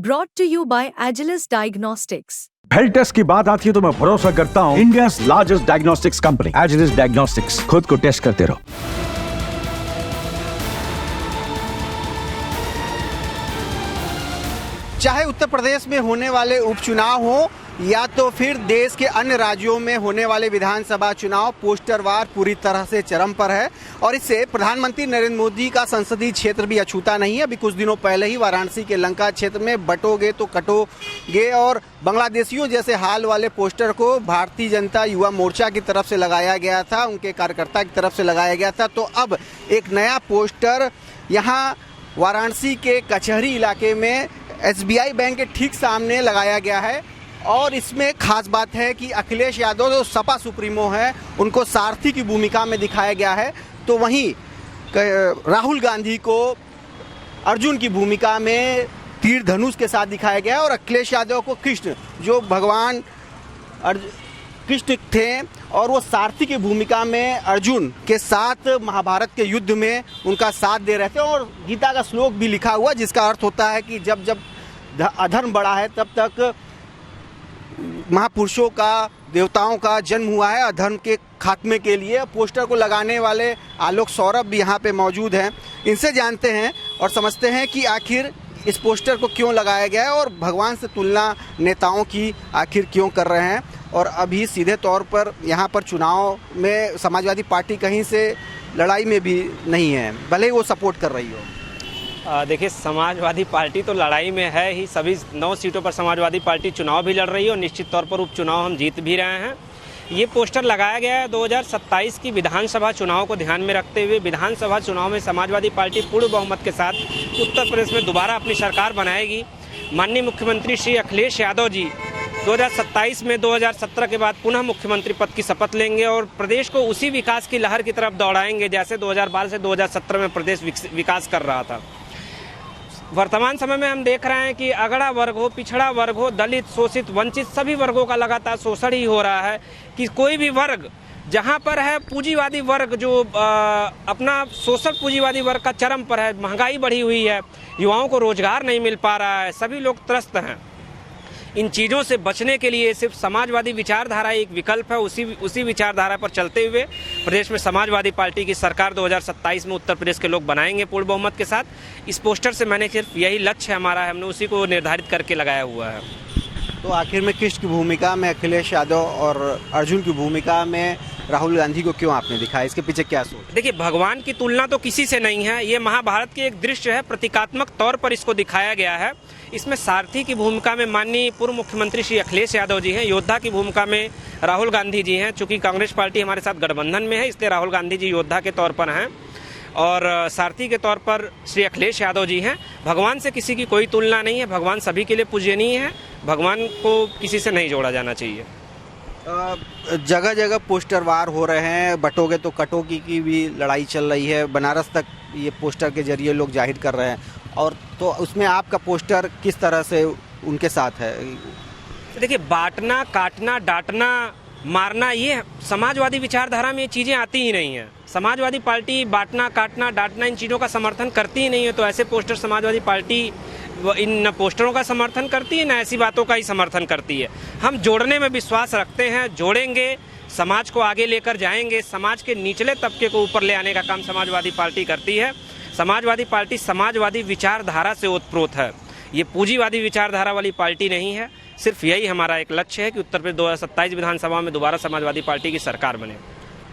Brought to you by Agilus Diagnostics. Health test की बात आती है तो मैं भरोसा करता हूँ India's largest diagnostics company Agilus diagnostics. खुद को टेस्ट करते रहो। चाहे उत्तर प्रदेश में होने वाले उपचुनाव हो या तो फिर देश के अन्य राज्यों में होने वाले विधानसभा चुनाव, पोस्टरवार पूरी तरह से चरम पर है और इससे प्रधानमंत्री नरेंद्र मोदी का संसदीय क्षेत्र भी अछूता नहीं है। अभी कुछ दिनों पहले ही वाराणसी के लंका क्षेत्र में बटोगे तो कटोगे और बांग्लादेशियों जैसे हाल वाले पोस्टर को भारतीय जनता युवा मोर्चा की तरफ से लगाया गया था, उनके कार्यकर्ता की तरफ से लगाया गया था। तो अब एक नया पोस्टर यहाँ वाराणसी के कचहरी इलाके में SBI बैंक के ठीक सामने लगाया गया है और इसमें खास बात है कि अखिलेश यादव जो सपा सुप्रीमो है उनको सारथी की भूमिका में दिखाया गया है, तो वहीं राहुल गांधी को अर्जुन की भूमिका में तीर धनुष के साथ दिखाया गया है और अखिलेश यादव को कृष्ण जो भगवान कृष्ण थे और वो सारथी की भूमिका में अर्जुन के साथ महाभारत के युद्ध में उनका साथ दे रहे थे। और गीता का श्लोक भी लिखा हुआ जिसका अर्थ होता है कि जब जब अधर्म बढ़ा है तब तक महापुरुषों का, देवताओं का जन्म हुआ है अधर्म के खात्मे के लिए। पोस्टर को लगाने वाले आलोक सौरभ भी यहाँ पे मौजूद हैं, इनसे जानते हैं और समझते हैं कि आखिर इस पोस्टर को क्यों लगाया गया है और भगवान से तुलना नेताओं की आखिर क्यों कर रहे हैं। और अभी सीधे तौर पर यहाँ पर चुनाव में समाजवादी पार्टी कहीं से लड़ाई में भी नहीं है, भले ही वो सपोर्ट कर रही हो। देखिए, समाजवादी पार्टी तो लड़ाई में है ही। सभी 9 सीटों पर समाजवादी पार्टी चुनाव भी लड़ रही है और निश्चित तौर पर उपचुनाव हम जीत भी रहे हैं। ये पोस्टर लगाया गया है 2027 की विधानसभा चुनाव को ध्यान में रखते हुए। विधानसभा चुनाव में समाजवादी पार्टी पूर्ण बहुमत के साथ उत्तर प्रदेश में दोबारा अपनी सरकार बनाएगी। माननीय मुख्यमंत्री श्री अखिलेश यादव जी 2027 में 2017 के बाद पुनः मुख्यमंत्री पद की शपथ लेंगे और प्रदेश को उसी विकास की लहर की तरफ दौड़ाएंगे जैसे 2012 से 2017 में प्रदेश विकास कर रहा था। वर्तमान समय में हम देख रहे हैं कि अगड़ा वर्ग हो, पिछड़ा वर्ग हो, दलित, शोषित, वंचित सभी वर्गों का लगातार शोषण ही हो रहा है कि कोई भी वर्ग जहां पर है पूंजीवादी वर्ग जो अपना शोषक पूंजीवादी वर्ग का चरम पर है, महंगाई बढ़ी हुई है, युवाओं को रोजगार नहीं मिल पा रहा है, सभी लोग त्रस्त हैं। इन चीज़ों से बचने के लिए सिर्फ समाजवादी विचारधारा एक विकल्प है। उसी विचारधारा पर चलते हुए प्रदेश में समाजवादी पार्टी की सरकार 2027 में उत्तर प्रदेश के लोग बनाएंगे पूर्ण बहुमत के साथ। इस पोस्टर से मैंने सिर्फ यही लक्ष्य हमारा है, हमने उसी को निर्धारित करके लगाया हुआ है। तो आखिर में कृष्ण की भूमिका में अखिलेश यादव और अर्जुन की भूमिका में राहुल गांधी को क्यों आपने दिखाया, इसके पीछे क्या सोच? देखिए, भगवान की तुलना तो किसी से नहीं है। ये महाभारत के एक दृश्य है, प्रतीकात्मक तौर पर इसको दिखाया गया है। इसमें सारथी की भूमिका में माननीय पूर्व मुख्यमंत्री श्री अखिलेश यादव जी हैं, योद्धा की भूमिका में राहुल गांधी जी हैं। चूंकि कांग्रेस पार्टी हमारे साथ गठबंधन में है इसलिए राहुल गांधी जी योद्धा के तौर पर हैं और सारथी के तौर पर श्री अखिलेश यादव जी हैं। भगवान से किसी की कोई तुलना नहीं है, भगवान सभी के लिए पूजनीय है, भगवान को किसी से नहीं जोड़ा जाना चाहिए। जगह जगह पोस्टर वार हो रहे हैं, बटोगे तो कटोगी की भी लड़ाई चल रही है, बनारस तक ये पोस्टर के जरिए लोग जाहिर कर रहे हैं और तो उसमें आपका पोस्टर किस तरह से उनके साथ है? देखिए, बांटना, काटना, डांटना, मारना, ये समाजवादी विचारधारा में ये चीज़ें आती ही नहीं हैं। समाजवादी पार्टी बांटना, काटना, डांटना इन चीज़ों का समर्थन करती ही नहीं है। तो ऐसे पोस्टर समाजवादी पार्टी इन पोस्टरों का समर्थन करती है, न ऐसी बातों का ही समर्थन करती है। हम जोड़ने में विश्वास रखते हैं, जोड़ेंगे, समाज को आगे लेकर जाएंगे, समाज के निचले तबके को ऊपर ले आने का काम समाजवादी पार्टी करती है। समाजवादी पार्टी समाजवादी विचारधारा से ओतप्रोत है, ये पूंजीवादी विचारधारा वाली पार्टी नहीं है। सिर्फ यही हमारा एक लक्ष्य है कि उत्तर प्रदेश 2027 विधानसभा में दोबारा समाजवादी पार्टी की सरकार बने।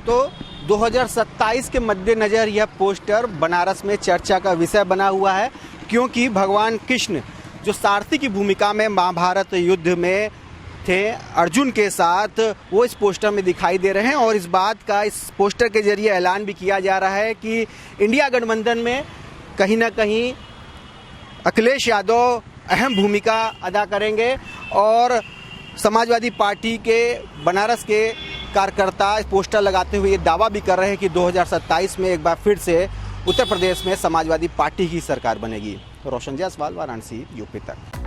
तो 2027 के मद्देनजर यह पोस्टर बनारस में चर्चा का विषय बना हुआ है क्योंकि भगवान कृष्ण जो सारथी की भूमिका में महाभारत युद्ध में थे अर्जुन के साथ, वो इस पोस्टर में दिखाई दे रहे हैं और इस बात का इस पोस्टर के जरिए ऐलान भी किया जा रहा है कि इंडिया गठबंधन में कहीं ना कहीं अखिलेश यादव अहम भूमिका अदा करेंगे और समाजवादी पार्टी के बनारस के कार्यकर्ता पोस्टर लगाते हुए ये दावा भी कर रहे हैं कि 2027 में एक बार फिर से उत्तर प्रदेश में समाजवादी पार्टी की सरकार बनेगी। रोशन जायसवाल, वाराणसी, यूपी तक।